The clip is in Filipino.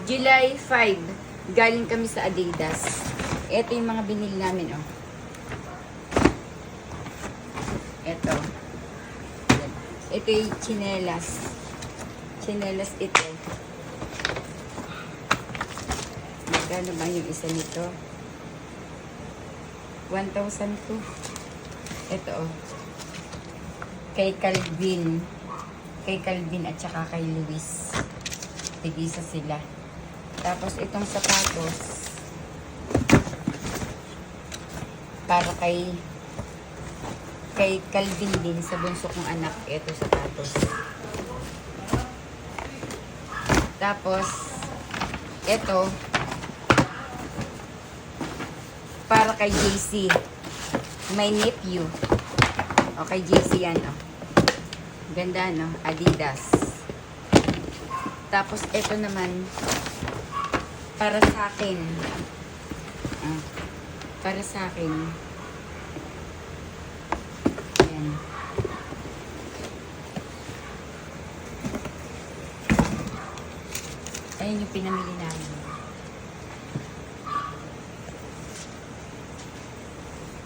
July 5, galing kami sa Adidas. Ito yung mga binili namin, oh. Ito. Ito yung chinelas. Chinelas ito. Magkano ba yung isa nito? 1,002. Ito, oh. Kay Calvin. Kay Calvin at saka kay Luis. Tigisa sila. Tapos itong sapatos para kay Calvin din sa bunso kong anak. Ito sapatos. Tapos ito para kay JC. My nephew. O kay JC yan, oh. Ganda, no? Adidas. Tapos, ito naman, para sa akin. Para sa akin. Ayan. Ayan yung pinamili namin.